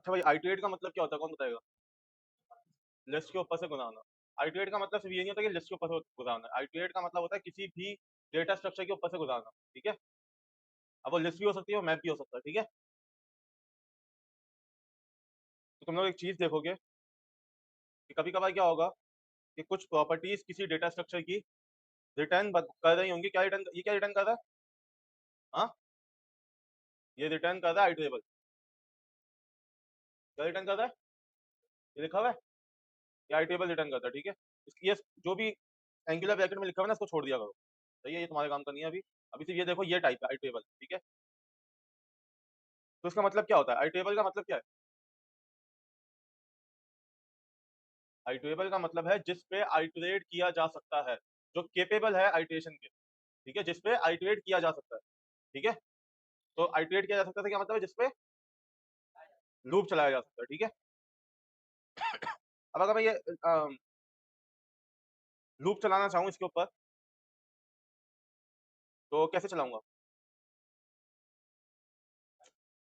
अच्छा भाई, आइटरेट का मतलब क्या होता है, कौन बताएगा? लिस्ट के ऊपर से गुजारना। आइटरेट का मतलब सिर्फ ये नहीं होता कि लिस्ट के ऊपर से गुजारना है, आइटरेट का मतलब होता है किसी भी डेटा स्ट्रक्चर के ऊपर से गुजारना। ठीक है, अब वो लिस्ट भी हो सकती है और मैप भी हो सकता है। ठीक है, तो तुम लोग एक चीज देखोगे कि कभी कभार क्या होगा कि कुछ प्रॉपर्टीज किसी डेटा स्ट्रक्चर की रिटर्न कर रही होंगी। क्या रिटर्न, ये क्या रिटर्न कर रहा है? हाँ, ये रिटर्न कर रहा है आइटरेबल। क्या रिटर्न कर रहा है? ये लिखा हुआ है, ये आइटरेबल रिटर्न करता है। ठीक है, इसकी ये जो भी एंगुलर ब्रैकेट में लिखा हुआ है ना, इसको छोड़ दिया करो। सही है, ये तुम्हारे काम का नहीं है अभी। अभी सिर्फ ये देखो, ये टाइप है आइटरेबल। ठीक है, तो इसका मतलब क्या होता है? आइटरेबल का मतलब क्या है? आइटरेबल का मतलब है जिस पे आइटरेट किया जा सकता है, जो केपेबल है आइटरेशन के। ठीक है, जिस पे आइटरेट किया जा सकता है। ठीक है, तो आइटरेट किया जा सकता है क्या मतलब है? जिस पे लूप चलाया जा सकता है। ठीक है, अब अगर मैं ये लूप चलाना चाहूँ इसके ऊपर, तो कैसे चलाऊंगा?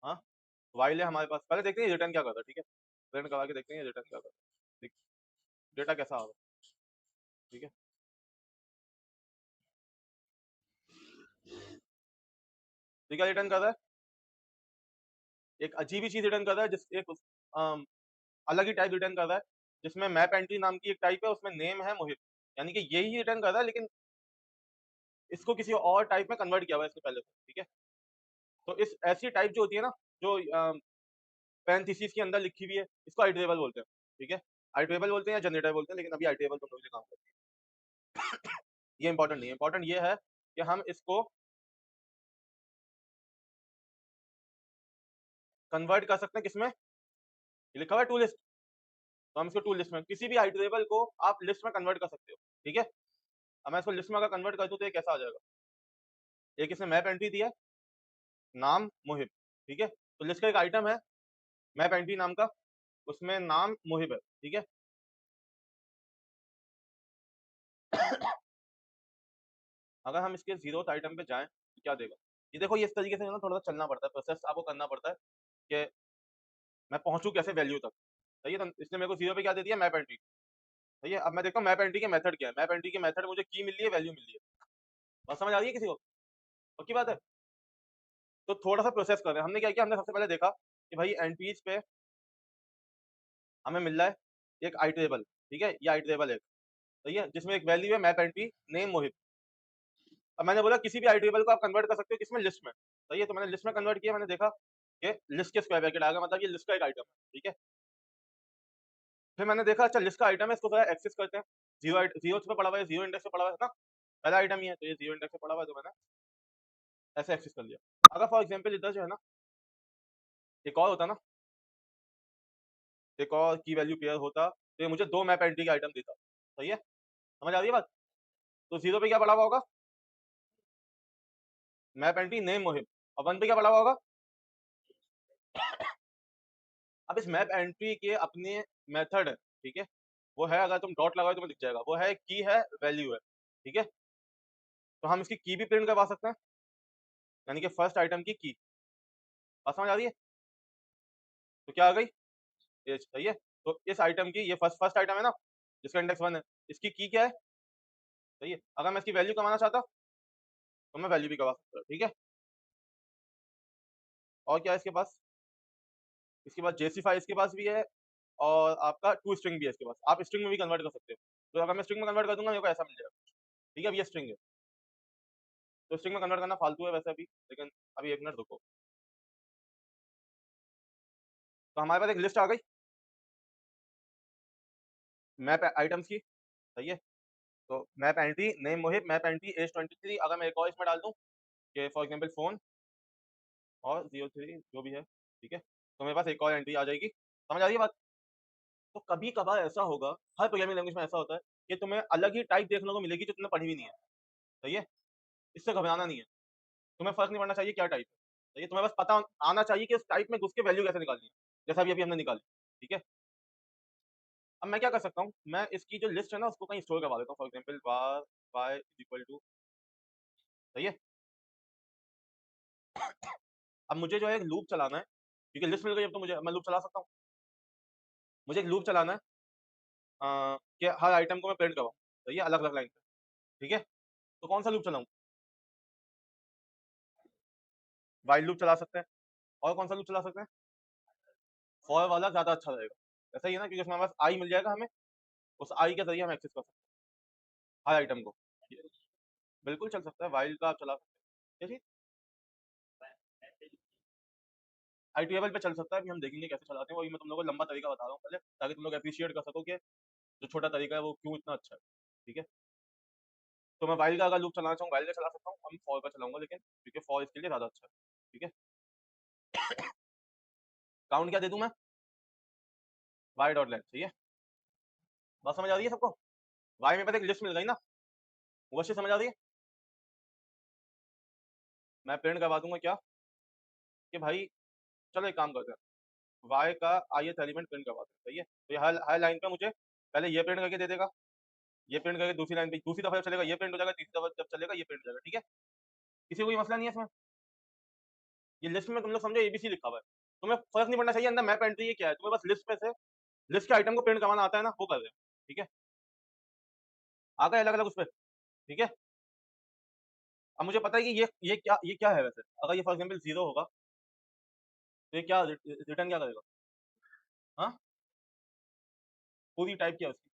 हाँ, वाइल है हमारे पास, पहले देखते हैं रिटर्न क्या करता है। ठीक है, रिटर्न करा के देखते हैं रिटर्न क्या करता है, डेटा कैसा होगा। ठीक है, ठीक है, रिटर्न कर रहा है एक अजीब ही चीज रिटर्न कर रहा है, जिस एक अलग ही टाइप रिटर्न कर रहा है, जिसमें मैप एंट्री नाम की एक टाइप है, उसमें नेम है मोहित। यानी कि यही रिटर्न कर रहा है, लेकिन इसको किसी और टाइप में कन्वर्ट किया हुआ है इसके पहले से। ठीक है, तो इस ऐसी टाइप जो होती है ना, जो पैरेंथेसिस के अंदर लिखी हुई है, इसको आइटरेबल बोलते हैं। ठीक है, आइटरेबल बोलते हैं या जनरेटर बोलते हैं, लेकिन अभी आइटरेबल तुम लोग से काम करते हैं। ये इंपॉर्टेंट नहीं है, इंपॉर्टेंट ये है कि हम इसको कन्वर्ट कर सकते हैं किसमें? ये लिखा हुआ है टू लिस्ट, तो हम इसको टू लिस्ट में, किसी भी आइटरेबल को आप लिस्ट में कन्वर्ट कर सकते हो। ठीक है, अब मैं इसको लिस्ट में अगर कन्वर्ट कर दूं तो ये कैसा आ जाएगा? एक इसने मैप एंट्री दिया, नाम मुहिब। ठीक है, तो लिस्ट का एक आइटम है मैप एंट्री नाम का, उसमें नाम मुहिब है। ठीक है, अगर हम इसके जीरोथ आइटम पे जाएं तो क्या देगा? ये देखो, ये इस तरीके से ना थोड़ा सा चलना पड़ता है, प्रोसेस आपको करना पड़ता है कि मैं पहुंचूं कैसे वैल्यू तक। सही है, तो इसने मेरे को जीरो पे क्या दे दिया? Map entry. सही है, अब मैं देखता हूँ मैप एंट्री के मेथड क्या है। मैप एंट्री के मेथड मुझे की मिल रही है, वैल्यू मिल रही है। बात समझ आ रही है किसी को? पक्की बात है? तो थोड़ा सा प्रोसेस कर रहे हैं। हमने क्या किया, हमने सबसे पहले देखा कि भाई एंट्रीज पे हमें मिल रहा है एक आइटरेबल। ठीक है, ये आइटरेबल है। सही है, जिसमें एक वैल्यू है मैप एंट्री नेम मोहित। अब मैंने बोला किसी भी आइटरेबल को आप कन्वर्ट कर सकते हो किसमें? लिस्ट में। सही है, तो मैंने लिस्ट में कन्वर्ट किया, मैंने देखा कि लिस्ट के स्क्वायर ब्रैकेट आ गया, मतलब ये लिस्ट का एक आइटम है। ठीक है, फिर मैंने देखा अच्छा लिस्ट का आइटम है, इसको थोड़ा एक्सेस करते हैं। जीरो पे पड़ा हुआ है, जीरो इंडेक्स पे पड़ा हुआ है ना, पहला आइटम ही है, तो ये जीरो इंडेक्स पे पड़ा हुआ है, तो मैंने ऐसे एक्सेस कर लिया। अगर फॉर एग्जाम्पल इधर जो है ना, एक और होता ना, एक और की वैल्यू पेयर होता, तो ये मुझे दो मैप एंट्री के आइटम देता। सही है, समझ आ रही है बात? तो जीरो पे क्या पड़ा हुआ होगा? Map entry name Mohib. और वन पे क्या पड़ा हुआ होगा? अब इस मैप एंट्री के अपने मेथड है। ठीक है, वो है, अगर तुम डॉट लगाओ तो मैं दिख जाएगा, वो है की है, वैल्यू है। ठीक है, तो हम इसकी की भी प्रिंट करवा सकते हैं, यानी कि फर्स्ट आइटम की की। बात समझ आ रही है? तो क्या आ गई? ये सही है, तो इस आइटम की, ये फर्स्ट फर्स्ट आइटम है ना, जिसका इंडेक्स वन है, इसकी की क्या है? सही है, अगर मैं इसकी वैल्यू कमाना चाहता तो मैं वैल्यू भी करवा सकता हूँ। ठीक है, और क्या है इसके पास? इसके पास जेसीफाई इसके पास भी है, और आपका टू स्ट्रिंग भी है इसके पास, आप स्ट्रिंग में भी कन्वर्ट कर सकते हो। तो अगर मैं स्ट्रिंग में कन्वर्ट कर दूंगा, मेरे को ऐसा मिल जाएगा। ठीक है, अब ये स्ट्रिंग है, तो स्ट्रिंग में कन्वर्ट करना फालतू है वैसे अभी, लेकिन अभी एक मिनट रुको। तो हमारे पास एक लिस्ट आ गई मैप आइटम्स की। सही है, तो map entry name Mohib, map entry age 23। अगर मैं एक और इसमें डाल दूं कि फॉर एग्जाम्पल फोन और 03 जो भी है, ठीक है, तो मेरे पास एक और एंट्री आ जाएगी। समझ आ रही है बात? तो कभी कभार ऐसा होगा, हर प्रोग्रामिंग लैंग्वेज में ऐसा होता है कि तुम्हें अलग ही टाइप देखने को मिलेगी जो तुमने पढ़ी भी नहीं है। सही है, इससे घबराना नहीं है, तुम्हें फर्क नहीं पड़ना चाहिए क्या टाइप है। सही है, तुम्हें बस पता आना चाहिए कि उस टाइप में घुस के वैल्यू कैसे निकालनी है, जैसा अभी अभी हमने निकाली। ठीक है, अब मैं क्या कर सकता हूँ, मैं इसकी जो लिस्ट है ना उसको कहीं स्टोर करवा देता हूँ, for example var y equal to. सही है, अब मुझे जो है एक लूप चलाना है क्योंकि लिस्ट मिल गई अब तो मुझे, मैं लूप चला सकता हूँ। मुझे एक लूप चलाना है कि हर आइटम को मैं प्रिंट करवाऊँ, सही है, अलग अलग लाइन पे, ठीक है। तो कौन सा लूप चलाऊँ? वाइल लूप चला सकते हैं। और कौन सा लूप चला सकते हैं? फॉर वाला ज्यादा अच्छा रहेगा, ऐसा ही है ना, क्योंकि उसमें हमारे पास आई मिल जाएगा हमें, उस आई के जरिए हम एक्सेस कर सकते हैं हर आइटम को। बिल्कुल चल सकता है, वाइल का आप चला सकते हैं। क्या चीज? आई टेबल पे चल सकता है, अभी हम देखेंगे कैसे चलाते हैं, वही मैं तुम लोगों को लंबा तरीका बता रहा हूँ पहले, ताकि तुम लोग अप्रिशिएट कर सको कि जो छोटा तरीका है वो क्यों इतना अच्छा है, ठीक है। तो मैं वाइल का अगर लूप चलाना चाहूँ वाइल का चला सकता हूँ, हम फॉर का चलाऊंगा लेकिन, क्योंकि फॉर इसके लिए ज्यादा अच्छा है, ठीक है। काउंट क्या दे दूं मैं? वाई डॉट लेंथ, सही है। बात समझ आ रही है सबको? वाई में पता एक लिस्ट मिल गई ना, वो अच्छी समझ आ रही है। मैं प्रिंट करवा दूंगा क्या, कि भाई चलो एक काम करते हैं, वाई का ith एलिमेंट प्रिंट करवाते हैं, सही है। तो ये हर हर लाइन पे मुझे पहले ये प्रिंट करके दे देगा, ये प्रिंट करके दूसरी लाइन पे दूसरी दफा जब चलेगा ये प्रिंट हो जाएगा, तीसरी दफा जब चलेगा ये प्रिंट हो जाएगा, ठीक है। किसी को कोई मसला नहीं है इसमें। ये लिस्ट में तुम लोग समझो एबीसी लिखा हुआ है, तुम्हें फर्क नहीं पड़ना चाहिए अंदर मैप एंट्री ये क्या है, तुम्हें बस लिस्ट पे से लिस्ट के आइटम को प्रिंट करवाना आता है ना, वो कर रहे हैं, ठीक है। आ गए अलग अलग उस पर, ठीक है। अब मुझे पता है कि ये क्या है वैसे, अगर ये फॉर एग्जाम्पल जीरो होगा तो ये क्या रिटर्न क्या करेगा? हाँ, पूरी टाइप क्या है उसकी?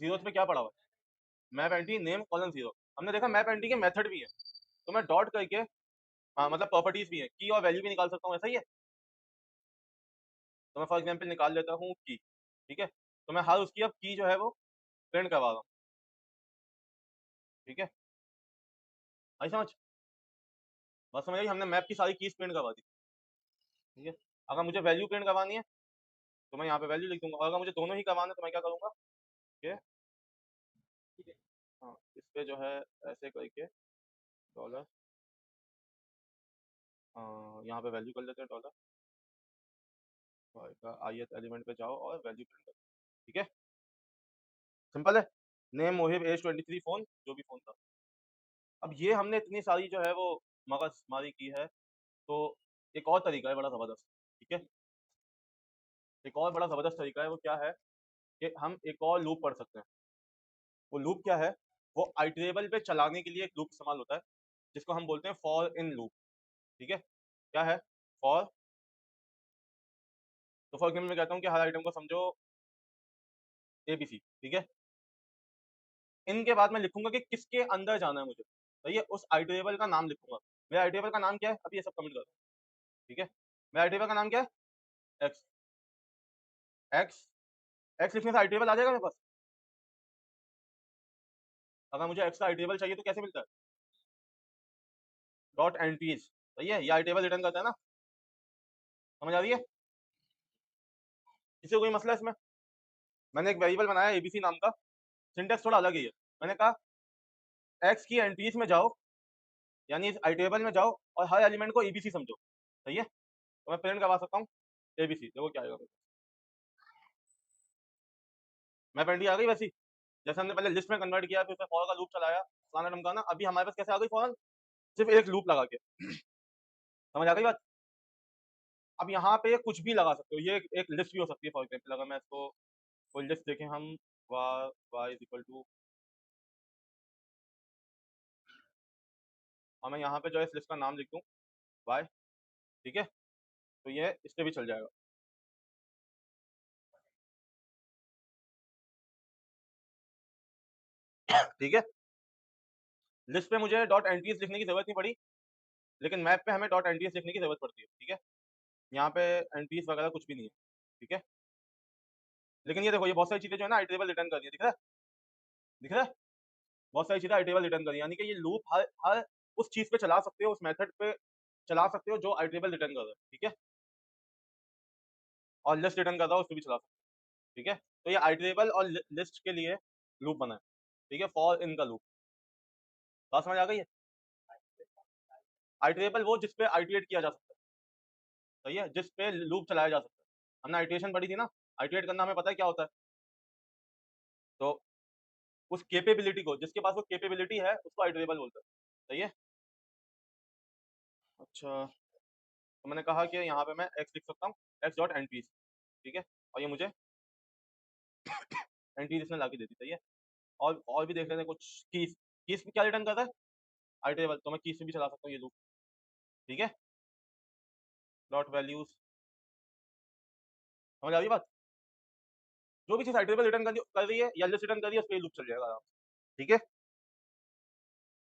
जीरो पे क्या पड़ा हुआ है? Map entry name colon zero. हमने देखा मैप एंट्री के मेथड भी है, तो मैं डॉट करके, हाँ मतलब प्रॉपर्टीज भी है, की और वैल्यू भी निकाल सकता हूँ, ऐसा ही है। तो मैं फॉर एग्जाम्पल निकाल लेता हूँ की, ठीक है। तो मैं हर उसकी अब की जो है वो प्रिंट करवा रहा हूँ, ठीक है। आई समझ? बस समझ आई, हमने मैप की सारी कीज प्रिंट करवा दी, ठीक है। अगर मुझे वैल्यू प्रिंट करवानी है तो मैं यहाँ पे वैल्यू लिख दूंगा, और अगर मुझे दोनों ही करवाना है तो मैं क्या करूंगा कि, हाँ इस पे जो है ऐसे करके डॉलर, यहाँ पे वैल्यू कर लेते हैं डॉलर, का ith एलिमेंट पे जाओ और वैल्यू प्रिंट करो, ठीक है। सिंपल है। नेम मोहिब एज 23 फोन, जो भी फोन था। अब ये हमने इतनी सारी जो है वो मगजमारी की है, तो एक और तरीका है बड़ा जबरदस्त, ठीक है। एक और बड़ा जबरदस्त तरीका है, वो क्या है कि हम एक और लूप पढ़ सकते हैं। वो लूप क्या है? वो आइटरेबल पे चलाने के लिए एक लूप इस्तेमाल होता है, जिसको हम बोलते हैं फॉर इन लूप, ठीक है। क्या है? फॉर, तो फॉर एग्जाम्पल मैं कहता हूँ कि हर आइटम को समझो एबीसी, ठीक है। इनके बाद मैं लिखूंगा कि किसके अंदर जाना है मुझे, सही है, उस आइटरेबल का नाम लिखूंगा। मेरा आइटरेबल का नाम क्या है, अभी ये सब कमेंट कर दो, ठीक है। मेरा आइटरेबल का नाम क्या है? एक्स। एक्स, एक्स लिखने से आइटरेबल आ जाएगा मेरे पास। अगर मुझे एक्स का आइटरेबल चाहिए तो कैसे मिलता है? डॉट एंट्रीज, सही है, ये आइटरेबल रिटर्न करता है ना, समझ आ रही है? किसी को कोई मसला है इसमें? मैंने एक वेरिएबल बनाया एबीसी नाम का, सिंटेक्स थोड़ा अलग ही है। मैंने कहा एक्स की एंट्रीज में जाओ, यानी इस आइटेबल में जाओ और हर एलिमेंट को एबीसी समझो, सही है। तो मैं प्रिंट करवा सकता हूँ एबीसी, देखो क्या आएगा। मैं पेंटी आ गई वैसी, जैसे हमने पहले लिस्ट में कन्वर्ट किया, फिर उसमें फॉर का लूप चलाया, फलाना ढमकाना, अभी हमारे पास कैसे आ गई फॉर? सिर्फ एक लूप लगा के, समझ आ गई बात? अब यहाँ पे कुछ भी लगा सकते हो, ये एक लिस्ट भी हो सकती है। फॉर एग्जाम्पल अगर मैं इसको कोई लिस्ट देखें हम, वाई इज इक्वल टू, और मैं यहाँ पे जो है इस लिस्ट का नाम लिख दूँ वाई, ठीक है। तो ये इस पे भी चल जाएगा, ठीक है। लिस्ट पे मुझे डॉट एंट्रीज लिखने की जरूरत नहीं पड़ी, लेकिन मैप पे हमें डॉट एंट्रीज लिखने की जरूरत पड़ती है, ठीक है। यहाँ पे एंट्रीज वगैरह कुछ भी नहीं है, ठीक है। लेकिन ये देखो, ये बहुत सारी चीजें जो है ना आइटरेबल रिटर्न कर दी है, दिख रहा है? दिख रहा है? बहुत सारी चीजें आइटरेबल रिटर्न कर दी, यानी कि ये लूप हर हर उस चीज पे चला सकते हो, उस मेथड पे चला सकते हो जो आइटरेबल रिटर्न कर रहा है, ठीक है। और लिस्ट रिटर्न कर रहा है उस पर भी चला सकते हो, ठीक है। तो ये आइटरेबल और लिस्ट के लिए लूप बना है, ठीक है, फॉर इन का लूप। बात समझ आ गई है? आइटरेबल वो जिस पे आइटरेट किया जा सकता है, सही है, जिस पे लूप चलाया जा सकता है। हमने आइटरेशन पढ़ी थी ना, आइटरेट करना हमें पता है क्या होता है। तो उस केपेबिलिटी को, जिसके पास वो केपेबिलिटी है, उसको आइटरेबल बोलते हैं, सही है। अच्छा, तो मैंने कहा कि यहाँ पे मैं x लिख सकता हूँ, x डॉट एंट्रीज, ठीक है, और ये मुझे एंट्रीज इसने ला के दे दी, सही है। और भी देख लेते हैं कुछ कीज। कीज क्या रिटर्न करता है, आई टेबल, तो मैं कीज से भी चला सकता हूँ ये लूप, ठीक है। डॉट वैल्यूज, समझ आ रही बात। जो भी चीज आई टेबल रिटर्न कर रही है या लिस्ट रिटर्न कर रही है, उस पर लूप चल जाएगा आराम से, ठीक है।